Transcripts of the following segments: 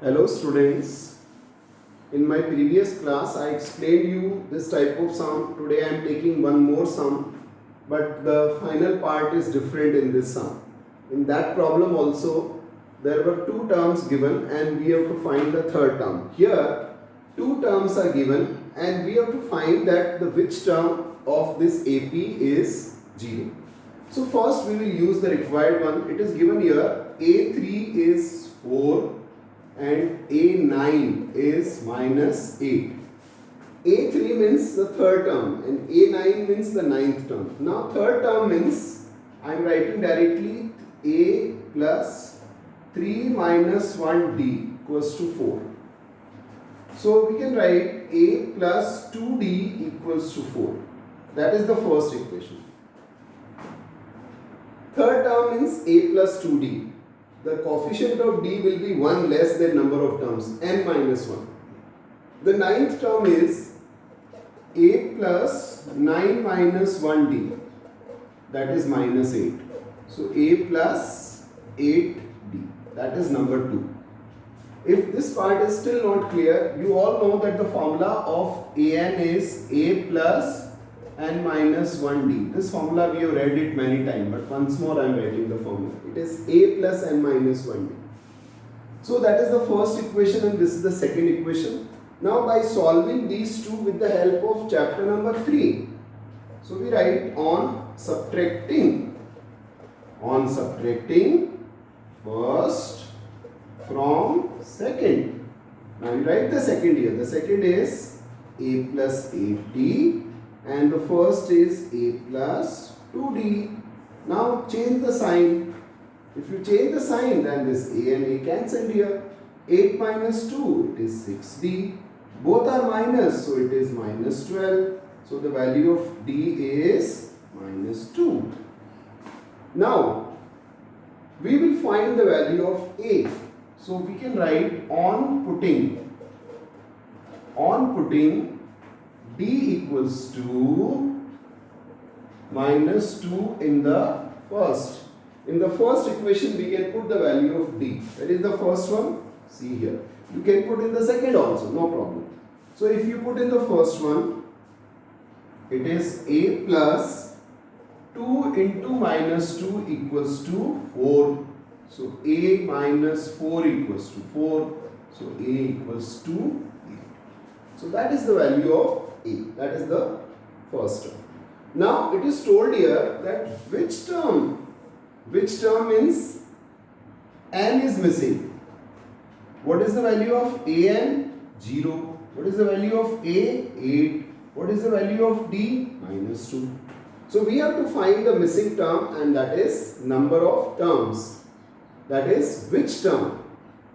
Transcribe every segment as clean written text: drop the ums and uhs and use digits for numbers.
Hello students, in my previous class I explained you this type of sum. Today I am taking one more sum, but the final part is different in this sum. In that problem also there were two terms given and we have to find the third term. Here two terms are given and we have to find that the which term of this AP is 0. So first we will use the required one. It is given here A3 is 4 and A9 is minus 8. A3 means the third term and A9 means the ninth term. Now third term means I am writing directly A plus 3 minus 1D equals to 4. So we can write A plus 2D equals to 4. That is the first equation. Third term means A plus 2D. The coefficient of D will be 1 less than number of terms, n minus 1. The ninth term is A plus 9 minus 1D, that is minus 8. So A plus 8D, that is number 2. If this part is still not clear, you all know that the formula of An is A plus n minus 1D. This formula we have read it many times, but once more I am writing the formula. It is A plus n minus 1D. So that is the first equation and this is the second equation. Now by solving these two with the help of chapter number 3, so we write on subtracting first from second. Now we write the second here. The second is A plus 8D. And the first is A plus 2D. Now change the sign. If you change the sign, then this A and A cancel here. 8 minus 2, it is 6D. Both are minus, so it is minus 12. So the value of D is minus 2. Now, we will find the value of A. So we can write on putting D equals to minus 2 in the first. In the first equation we can put the value of D. That is the first one. See here. You can put in the second also, no problem. So if you put in the first one, it is A plus 2 into minus 2 equals to 4. So A minus 4 equals to 4. So A equals to 8. So that is the value of A. That is the first term. Now it is told here that which term means n is missing. What is the value of An? 0. What is the value of A? 8. What is the value of D? Minus 2. So we have to find the missing term and that is number of terms. That is which term.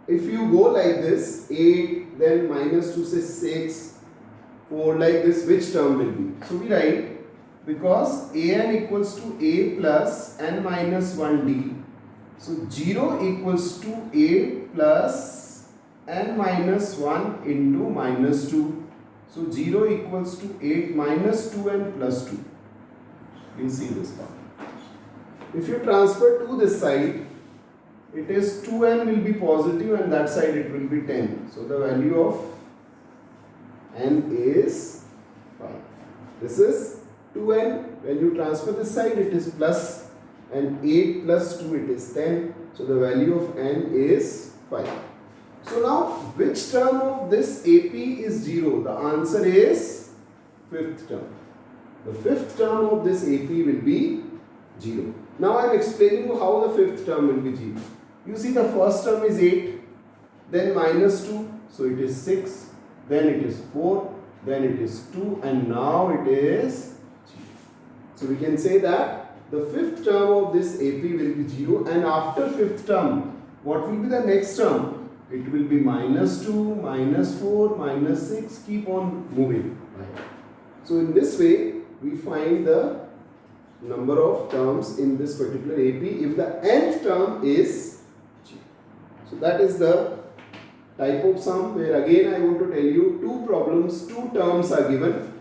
If you go like this, 8, then minus 2 is 6. 4 like this, which term will be? So we write because An equals to A plus n minus 1D. So 0 equals to A plus n minus 1 into minus 2. So 0 equals to 8 minus 2n plus 2. You see this part. If you transfer to this side, it is 2n will be positive and that side it will be 10. So the value of n is 5. This is 2n. When you transfer this side, it is plus, and 8 plus 2, it is 10. So the value of n is 5. So now, which term of this AP is 0? The answer is fifth term. The fifth term of this AP will be 0. Now I am explaining you how the fifth term will be 0. You see the first term is 8, then minus 2, so it is 6. Then it is 4, then it is 2 and now it is 0. So we can say that the fifth term of this AP will be 0 and after fifth term, what will be the next term? It will be minus 2, minus 4, minus 6, keep on moving. Right. So in this way, we find the number of terms in this particular AP if the nth term is 0. So that is the type of sum where again I want to tell you two problems, two terms are given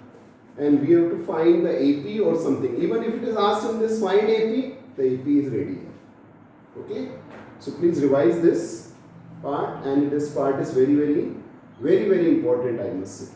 and we have to find the AP or something. Even if it is asked in this find AP, the AP is ready. Okay. So please revise this. part, and this part is very important, I must say.